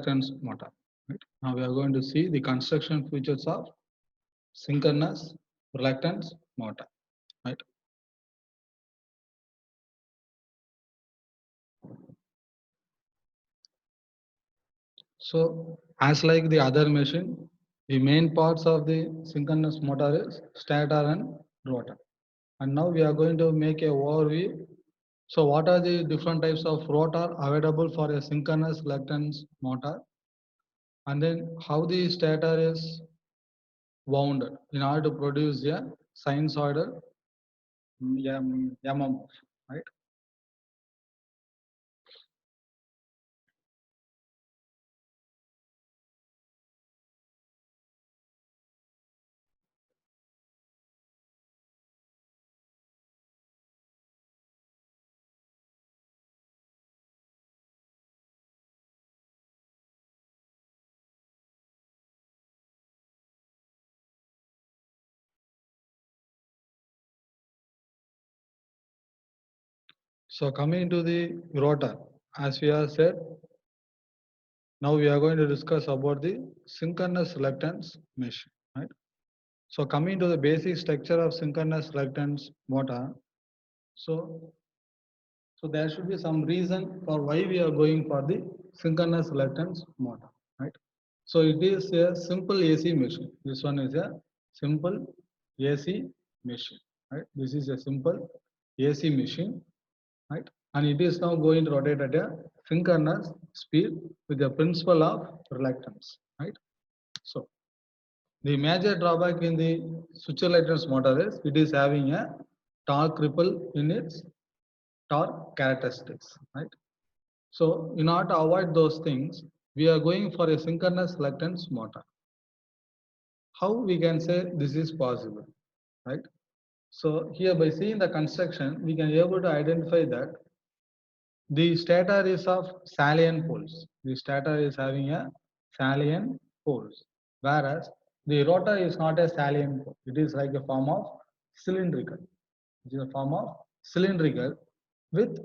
reluctance motor. Right? Now we are going to see the construction features of synchronous reluctance motor. Right? So as like the other machine, the main parts of the synchronous motor is stator and rotor. And now we are going to make a overview. So what are the different types of rotor available for a synchronous reluctance motor? And then how the stator is wound in order to produce a sinusoidal MMF, right? So coming to the rotor, as we have said, now we are going to discuss about the synchronous reluctance machine, right? So coming to the basic structure of synchronous reluctance motor, so there should be some reason for why we are going for the synchronous reluctance motor, right? So it is a simple AC machine. This one is a simple AC machine, right? This is a simple AC machine, right? And it is now going to rotate at a synchronous speed with the principle of reluctance, right? So the major drawback in the switch reluctance motor is it is having a torque ripple in its torque characteristics, right? So in order to avoid those things, we are going for a synchronous reluctance motor. How we can say this is possible, right? So here by seeing the construction, we can able to identify that the stator is of salient poles. The stator is having a salient poles, whereas the rotor is not a salient pole. It is like a form of cylindrical. It is a form of cylindrical with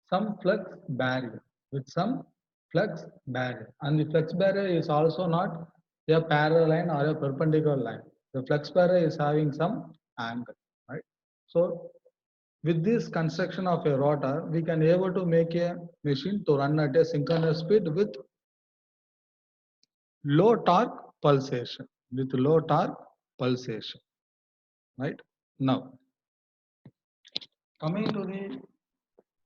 some flux barrier. With some flux barrier, and the flux barrier is also not a parallel line or a perpendicular line. The flux barrier is having some angle, right? So with this construction of a rotor, we can able to make a machine to run at a synchronous speed with low torque pulsation. With low torque pulsation, right? Now, coming to the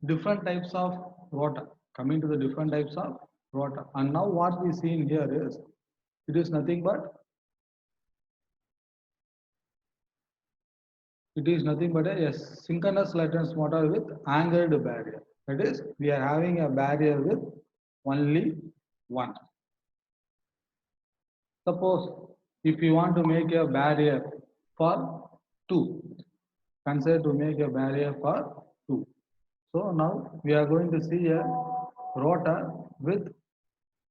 different types of rotor. Coming to the different types of rotor, and now what we see in here is it is nothing but a synchronous reluctance motor with angled barrier. That is, we are having a barrier with only one. Suppose if you want to make a barrier for 2, consider to make a barrier for 2. So now we are going to see a rotor with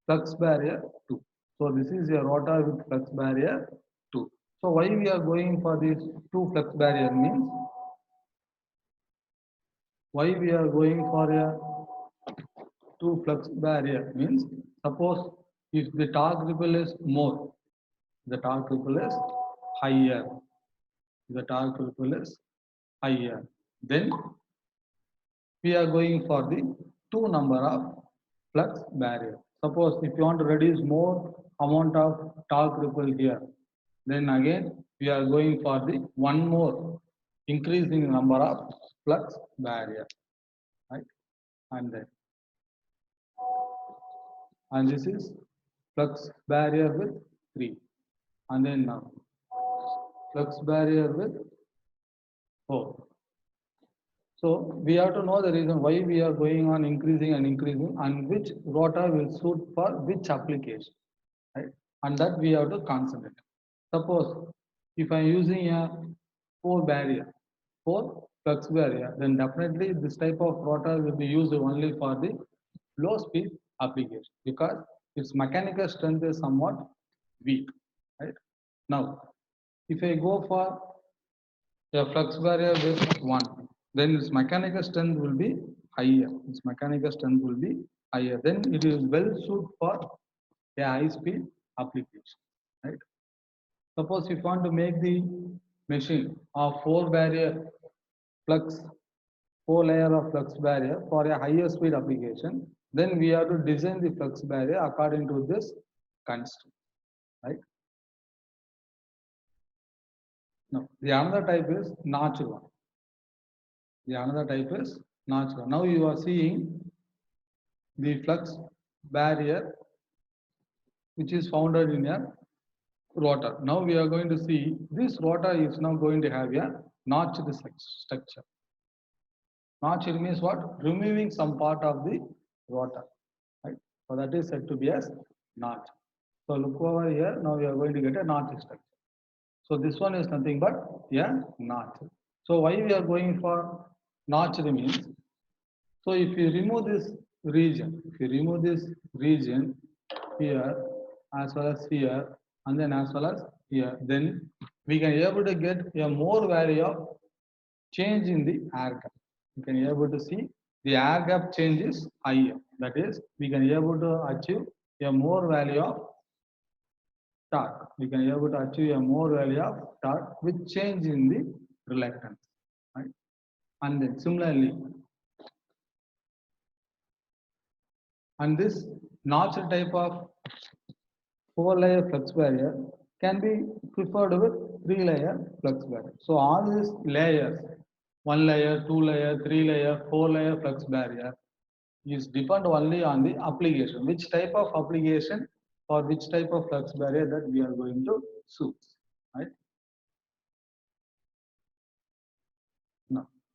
flux barrier 2. So this is a rotor with flux barrier 2. So why we are going for this 2 flux barrier means, why we are going for a 2 flux barrier means, suppose if the torque ripple is more, the torque ripple is higher, the torque ripple is higher, then we are going for the 2 number of flux barrier. Suppose if you want to reduce more amount of torque ripple here, then again we are going for the 1 more increasing number of flux barrier, right? And then, and this is flux barrier with 3, and then now flux barrier with 4. So we have to know the reason why we are going on increasing and which rotor will suit for which application, right? And that we have to concentrate. Suppose if I am using a 4 barrier, 4 flux barrier, then definitely this type of rotor will be used only for the low speed application because its mechanical strength is somewhat weak, right? Now, if I go for a flux barrier with 1, then its mechanical strength will be higher. Its mechanical strength will be higher. Then it is well suited for a high speed application, right? Suppose if you want to make the machine of 4 barrier flux, 4 layer of flux barrier for a higher speed application, then we have to design the flux barrier according to this constraint, right? No, the another type is notched one. The another type is notched one. Now you are seeing the flux barrier which is founded in a rotor. Now we are going to see this rotor is now going to have a notched structure. Notched means what? Removing some part of the rotor, right? So that is said to be as notch. So look over here. Now we are going to get a notch structure. So this one is nothing but a notch. So why we are going for notched means, so if you remove this region, here as well as here and then as well as here, then we can able to get a more value of change in the air gap. You can able to see the air gap change is higher. That is, we can able to achieve a more value of torque. We can able to achieve a more value of torque with change in the reluctance, right? And then similarly, and this notched type of 4-layer flux barrier can be preferred with 3-layer flux barrier. So all these layers, 1 layer, 2 layer, 3 layer, 4 layer flux barrier is depend only on the application, which type of application or which type of flux barrier that we are going to choose, right?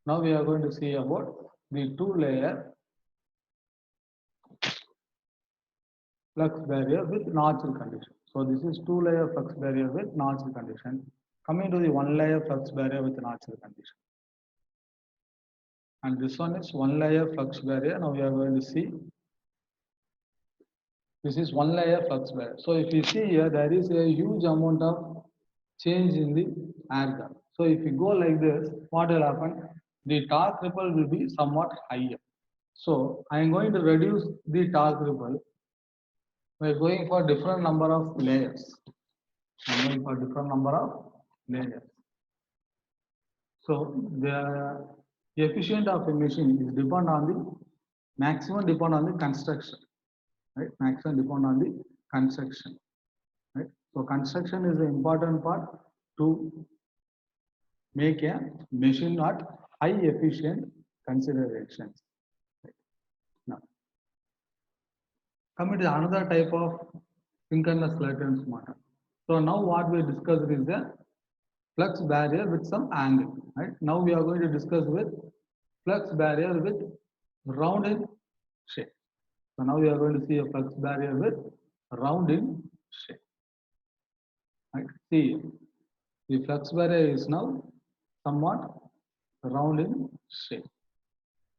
Now we are going to see about the 2-layer flux barrier with notched condition. So this is 2-layer flux barrier with notched condition. Coming to the 1-layer flux barrier with notched condition. And this one is 1-layer flux barrier. Now we are going to see. This is 1-layer flux barrier. So if you see here, there is a huge amount of change in the air gap. So if you go like this, what will happen? The torque ripple will be somewhat higher. So I am going to reduce the torque ripple by going for different number of layers. I am going for different number of layers. So the efficiency of a machine is depend on the maximum depend on the construction, right? Maximum depend on the construction, right? So construction is the important part to make a machine at high efficient considerations. Right? Now, coming to another type of synchronous reluctance motor. So now what we discussed is the flux barrier with some angle, right? Now we are going to discuss with flux barrier with rounded shape. So now we are going to see a flux barrier with rounded shape. Right? See, the flux barrier is now somewhat round in shape.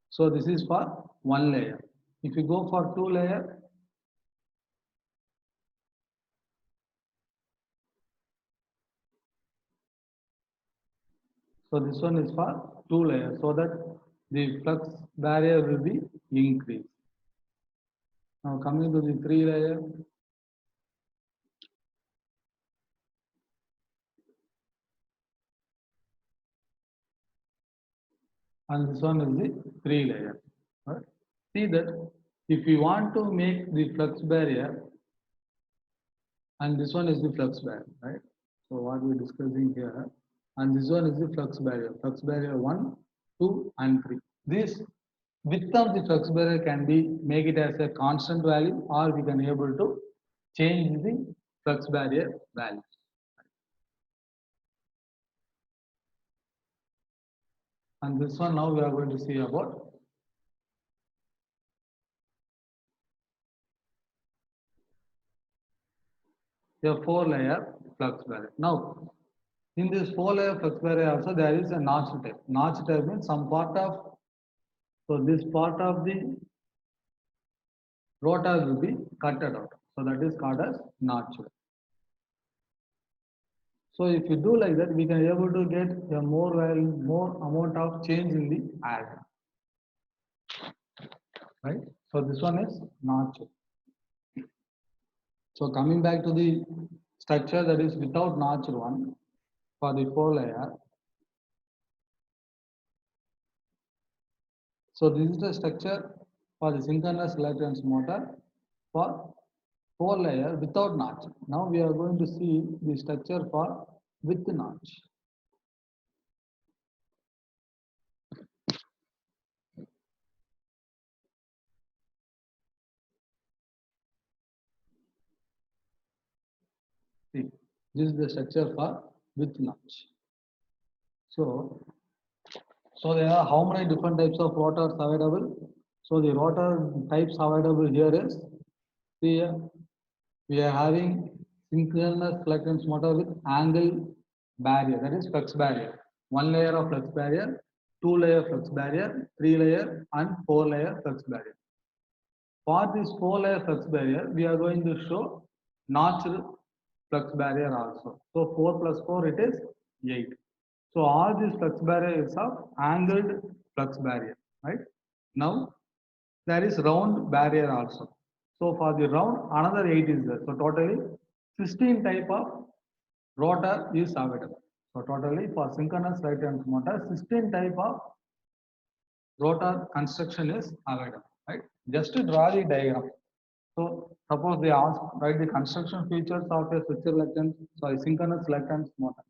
So this is for 1 layer. If you go for 2 layer, so this one is for 2 layer, so that the flux barrier will be increased. Now coming to the 3 layer, and this one is the 3 layer. Right? See that if you want to make the flux barrier, and this one is the flux barrier, right? So what we're discussing here, and this one is the flux barrier 1, 2, and 3. This width of the flux barrier can be make it as a constant value, or we can able to change the flux barrier value. And this one now we are going to see about a 4-layer flux barrier. Now, in this 4-layer flux barrier also there is a notch type. Notch type means some part of, so this part of the rotor will be cutted out. So that is called as notch. So if you do like that, we can able to get a more amount of change in the air. Right? So this one is notch. So coming back to the structure that is without notched one for the 4-layer. So this is the structure for the synchronous reluctance motor for 4-layer without notch. Now we are going to see the structure for with notch. See, this is the structure for with notch. So there are how many different types of rotors available? So the rotor types available here is, see, we are having synchronous reluctance motor with angle barrier, that is flux barrier. 1 layer of flux barrier, 2 layer flux barrier, 3 layer and 4 layer flux barrier. For this 4 layer flux barrier, we are going to show notched flux barrier also. So 4 plus 4 it is 8. So all these flux barrier is of angled flux barrier, right? Now there is round barrier also. So for the round, another 8 is there. So totally 16 type of rotor is available. So totally for synchronous reluctance motor, 16 type of rotor construction is available, right? Just to draw the diagram. So suppose they ask, write the construction features of a switch reluctance, synchronous reluctance motor.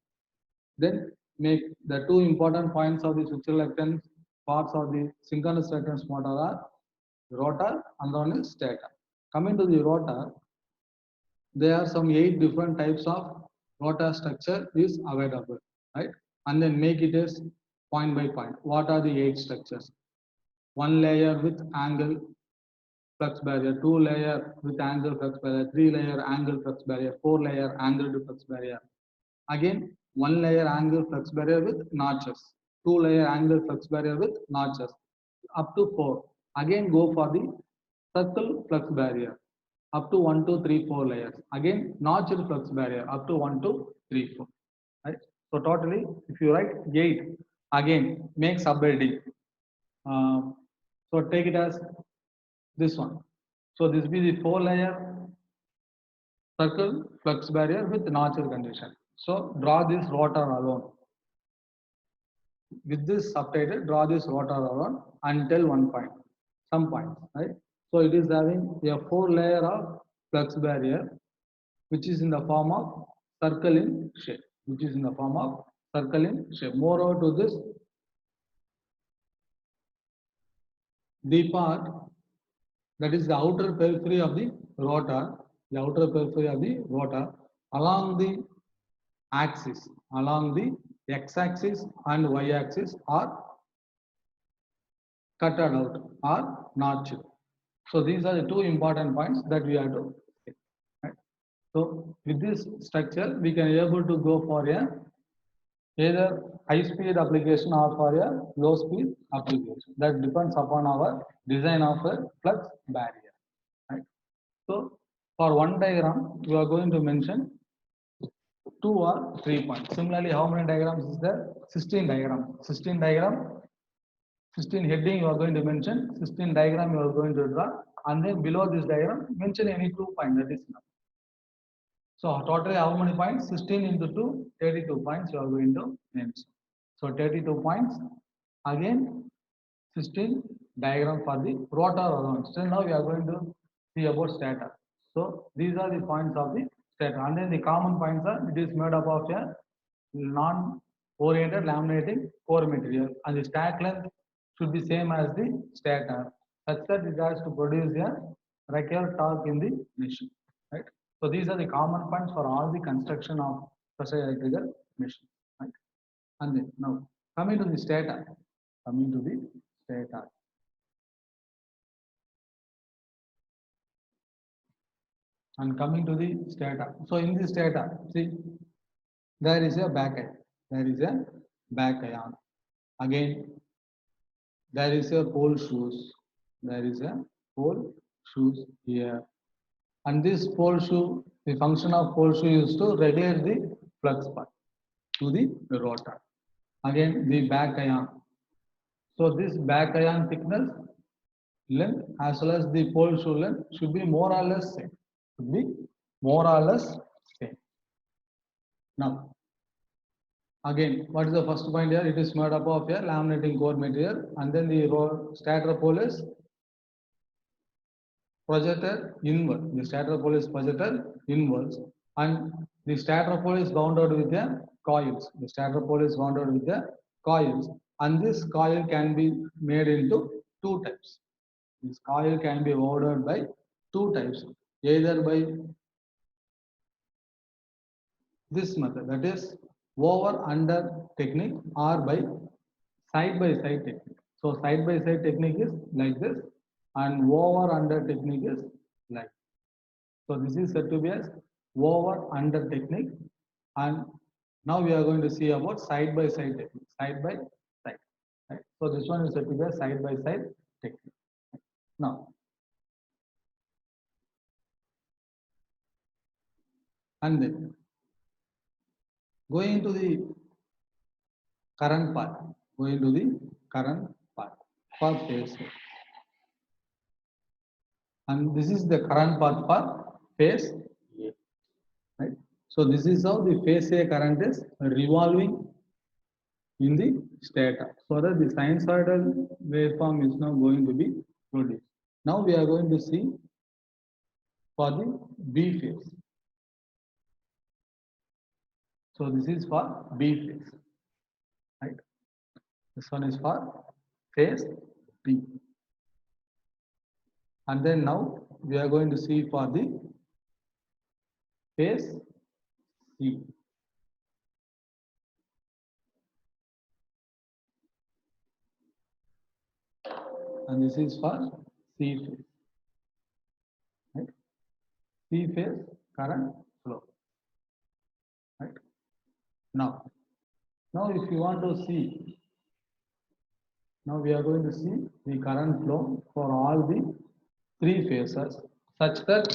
Then make the two important points of the switch reluctance parts of the synchronous reluctance motor are rotor and one is stator. Coming to the rotor, there are some 8 different types of rotor structure is available, right? And then make it as point by point. What are the 8 structures? 1 layer with angle flux barrier, 2 layer with angle flux barrier, 3 layer angle flux barrier, 4 layer angled flux barrier. Again, 1 layer angle flux barrier with notches, 2 layer angle flux barrier with notches, up to 4. Again, go for the circle flux barrier, up to 1, 2, 3, 4 layers. Again, notched flux barrier, up to 1, 2, 3, 4. Right? So totally, if you write 8, again make sub-heading. So take it as this one. So this be the 4 layer circle flux barrier with notched condition. So draw this rotor alone. With this subtitle, draw this rotor alone until one point, some points, right? So it is having a 4 layer of flux barrier, which is in the form of circle in shape, Moreover to this, the part that is the outer periphery of the rotor, along the axis, along the x-axis and y-axis are cut out or notched. So these are the two important points that we have to say. Right? So with this structure, we can able to go for a either high speed application or for a low speed application. That depends upon our design of a flux barrier. Right? So for one diagram, we are going to mention 2 or 3 points. Similarly, how many diagrams is there? 16 diagrams. 16 heading you are going to mention, 16 diagram you are going to draw, and then below this diagram, mention any 2 points, that is enough. So totally how many points? 16 into 2, 32 points you are going to mention. So 32 points. Again, 16 diagram for the rotor alone. Still now we are going to see about stator. So these are the points of the stator. And then the common points are, it is made up of a non-oriented laminating core material, and the stack length should be same as the stator, such that it has to produce a required torque in the machine. Right? So these are the common points for all the construction of pressure electrical machine. Right? And then now coming to the stator. And coming to the stator. So in the stator, see, there is a back ion. Again, there is a pole shoes. Here. And this pole shoe, the function of pole shoe is to regulate the flux path to the rotor. Again, the back ion. So this back ion thickness, length, as well as the pole shoe length should be more or less same. more or less same. Now, again, what is the first point here? It is made up of a laminating core material, and then the stator pole is projected inward. The stator pole is projected inwards, and the stator pole is bounded with the coils. The stator pole is bounded with the coils, and this coil can be made into two types. This coil can be ordered by two types, either by this method, that is over under technique, or by side technique. So side by side technique is like this, and over under technique is like. So this is said to be as over under technique, and now we are going to see about side by side technique. Side by side. Right? So this one is said to be a side by side technique. Now, and then going to the current part, going to the current part for phase A. And this is the current part for phase A. Right? So this is how the phase A current is revolving in the stator, so that the sinusoidal waveform is now going to be produced. Now we are going to see for the B phase. So this is for B phase, right? This one is for phase B. And then now we are going to see for the phase C. And this is for C phase. Right? C phase current flow. Right? Now if you want to see, now we are going to see the current flow for all the three phases, such that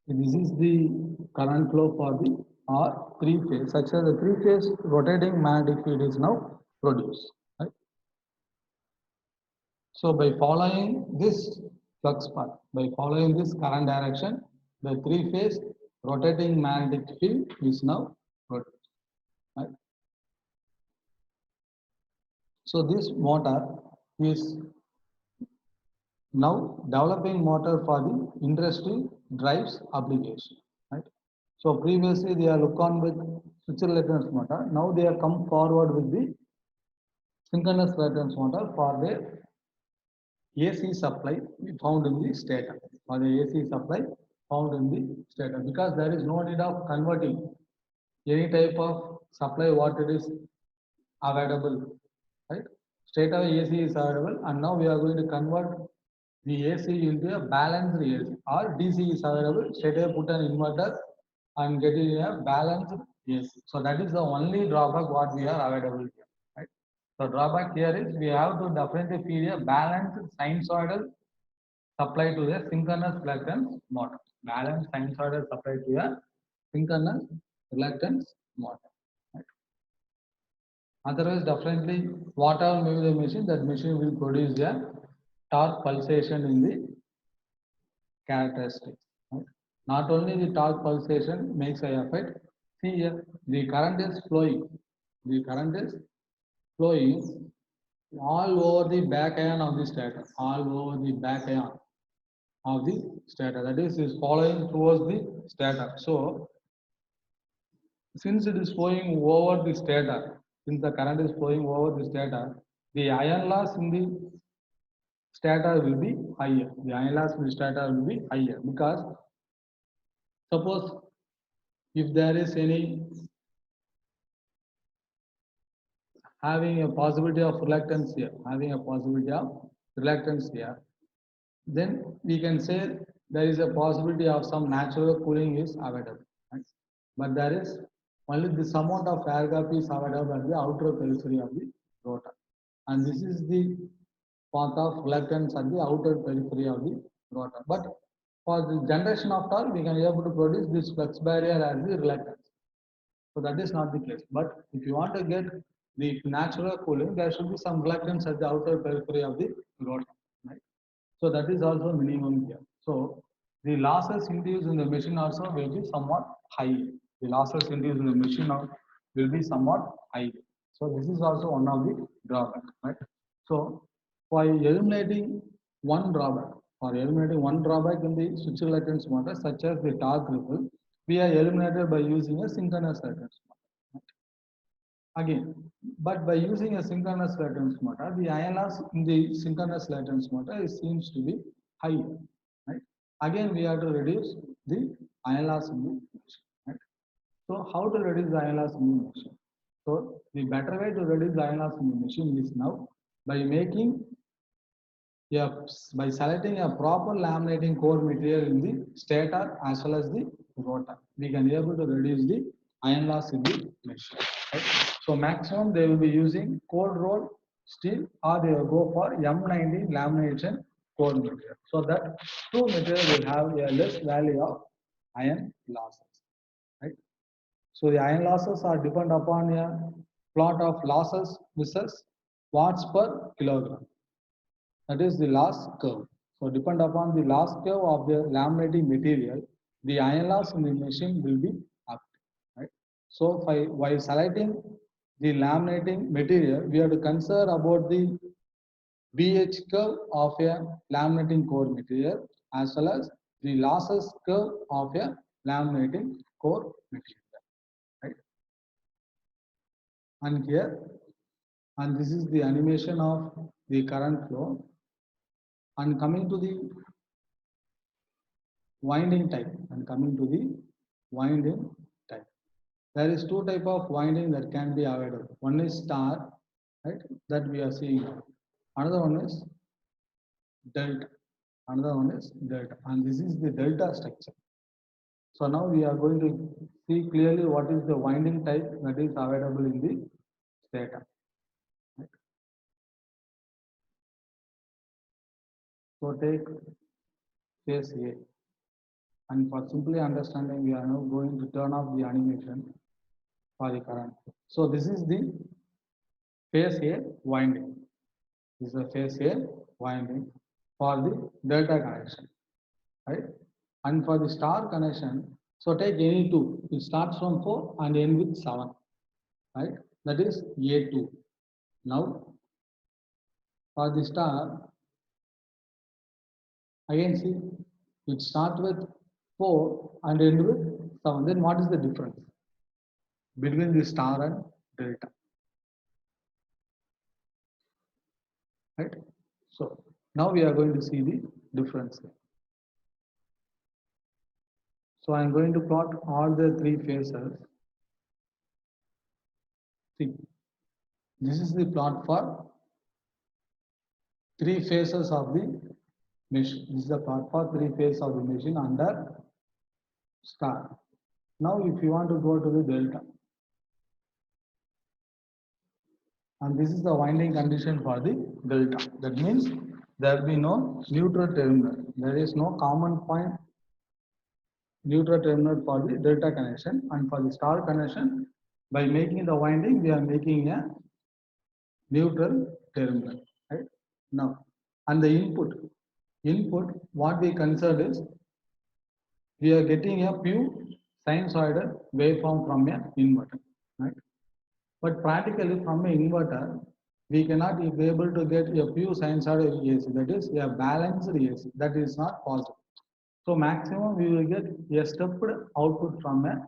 this is the current flow for the three phase, such that the three phase rotating magnetic field is now produced. Right? So by following this flux path, by following this current direction, the three phase rotating magnetic field is now produced. Right? So this motor is now developing motor for the industry drives application. Right? So previously they are looked on with switch reluctance motor. Now they have come forward with the synchronous reluctance motor for their AC supply found in the stator, or the AC supply found in the stator, because there is no need of converting any type of supply what it is available, right? Stator AC is available, and now we are going to convert the AC into a balanced AC, or DC is available. Stator put an inverter and get it a balanced AC. So that is the only drawback what we are available here, right? So drawback here is we have to definitely feed a balanced sinusoidal supply to the synchronous reluctance motor. Balanced sinusoidal supply to a synchronous reluctance motor. Right? Otherwise, definitely, whatever may be the machine, that machine will produce a torque pulsation in the characteristics. Right? Not only the torque pulsation makes a effect. See here, the current is flowing. The current is flowing all over the back iron of the stator, all over the back iron of the stator. That is following towards the stator. So, since it is flowing over the stator, since the current is flowing over the stator, the iron loss in the stator will be higher. The iron loss in the stator will be higher, because suppose if there is any having a possibility of reluctance here, then we can say there is a possibility of some natural cooling is available. Right? But there is only this amount of air gap is available at the outer periphery of the rotor, and this is the path of reluctance at the outer periphery of the rotor. But for the generation of torque, we can be able to produce this flux barrier as the reluctance. So that is not the case. But if you want to get the natural cooling, there should be some reluctance at the outer periphery of the rotor, right? So that is also minimum here. So the losses induced in the machine also will be somewhat high. The losses induced in the machine will be somewhat high. So this is also one of the drawback, right? So by eliminating one drawback in the switch reluctance motor, such as the torque ripple, we are eliminated by using a synchronous reluctance motor. Again, but by using a synchronous reluctance motor, the iron loss in the synchronous reluctance motor seems to be higher, right? Again, we have to reduce the iron loss in the machine, right? So how to reduce the iron loss in the machine? So the better way to reduce the iron loss in the machine is now by making by selecting a proper laminating core material in the stator as well as the rotor, we can be able to reduce the iron loss in the machine. Right? So maximum they will be using cold roll steel, or they will go for M90 lamination core material. So that two material will have a less value of iron losses. Right? So the iron losses are depend upon a plot of losses versus watts per kilogram. That is the loss curve. So depend upon the loss curve of the laminating material, the iron loss in the machine will be up. Right? So while selecting the laminating material, we have to consider about the BH curve of a laminating core material as well as the losses curve of a laminating core material. Right? And here, and this is the animation of the current flow. And coming to the winding type, there is two type of winding that can be available. One is star, right, that we are seeing. Another one is delta. And this is the delta structure. So now we are going to see clearly what is the winding type that is available in the stator. Right? So take phase A. And for simply understanding, we are now going to turn off the animation for the current. So this is the phase A winding. This is the phase A winding for the delta connection, right? And for the star connection, so take any two. It starts from 4 and end with 7, right? That is A2. Now, for the star, again see, it starts with 4 and end with 7. Then what is the difference between the star and delta? Right? So now we are going to see the difference. So I'm going to plot all the three phases. See, this is the plot for three phases of the machine. This is the plot for three phases of the machine under star. Now, if you want to go to the delta, and this is the winding condition for the delta. That means there will be no neutral terminal. There is no common point neutral terminal for the delta connection, and for the star connection, by making the winding, we are making a neutral terminal. Right? Now, and the input, what we consider is we are getting a pure sinusoidal waveform from an inverter. Right? But practically from an inverter, we cannot be able to get a pure sinusoidal AC, that is a balanced AC. That is not possible. So maximum we will get a stepped output from an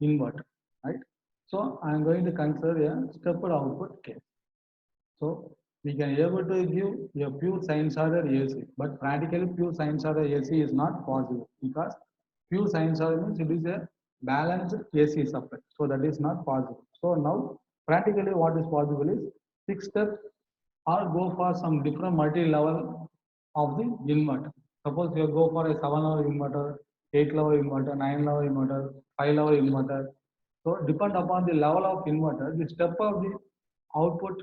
inverter, right? So I am going to consider a stepped output case. So we can able to give a pure sinusoidal AC, but practically pure sinusoidal AC is not possible because pure sinusoidal means it is a balanced AC supply. So that is not possible. So now practically what is possible is 6 steps or go for some different multi-level of the inverter. Suppose you go for a 7-level inverter, 8-level inverter, 9-level inverter, 5-level inverter. So depend upon the level of inverter, the step of the output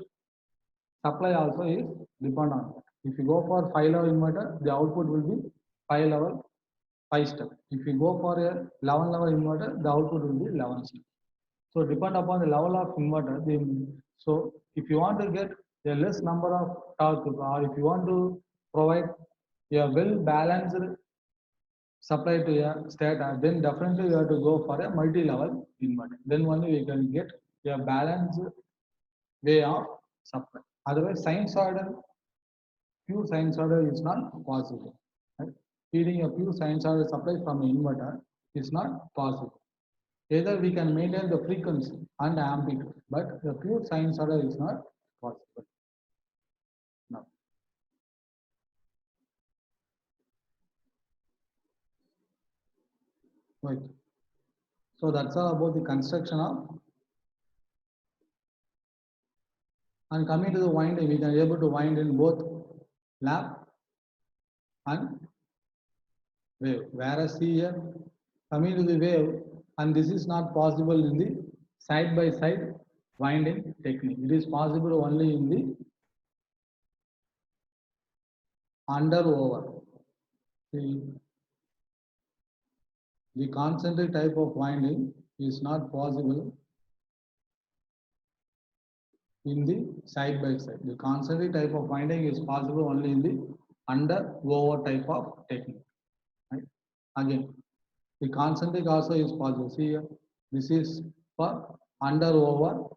supply also is depend on that. If you go for 5-level inverter, the output will be 5 step. If you go for a 11-level inverter, the output will be 11 step. So depend upon the level of inverter. So if you want to get a less number of torque, or if you want to provide a well balanced supply to a stator, then definitely you have to go for a multi-level inverter. Then only we can get a balanced way of supply. Otherwise, sinusoidal, pure sinusoidal is not possible. Right? Feeding a pure sinusoidal supply from an inverter is not possible. Either we can maintain the frequency and amplitude, but the pure sinusoidal is not possible. No. Right. So that's all about the construction of. And coming to the winding, we can able to wind in both lap and wave. Whereas here, coming to the wave, and this is not possible in the side by side winding technique. It is possible only in the under over. The concentric type of winding is not possible in the side by side. The concentric type of winding is possible only in the under over type of technique. Right? Again, the concentric also is possible. See here, this is for under over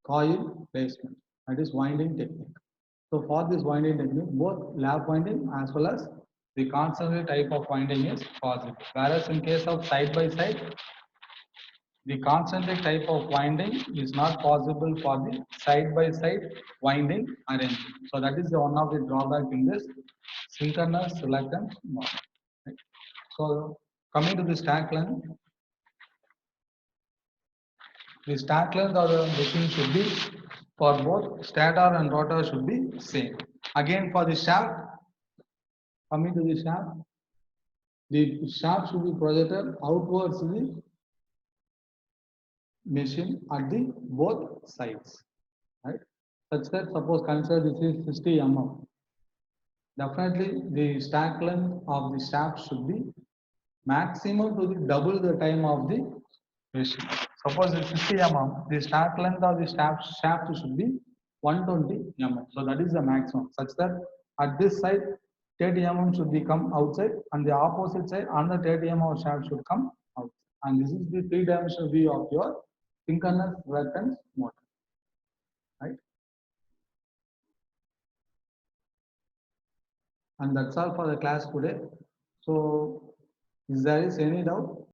coil placement. That is winding technique. So for this winding technique, both lap winding as well as the concentric type of winding is possible. Whereas in case of side by side, the concentric type of winding is not possible for the side-by-side winding arrangement. So that is one of the drawback in this synchronous reluctance model. Right? So coming to the stack length, the stack length of the machine should be for both stator and rotor should be same. Again for the shaft, coming to the shaft should be projected outwards the machine at the both sides. Right? Such that suppose consider this is 60 mm. Definitely the stack length of the shaft should be maximum to the double the time of the machine. Suppose it's 60 mm, the stack length of the shaft should be 120 mm. So that is the maximum. Such that at this side 30 mm should be come outside, and the opposite side another 30 mm shaft should come out. And this is the three-dimensional view of your synchronous reluctance motor. Right? And that's all for the class today. So, is there any doubt?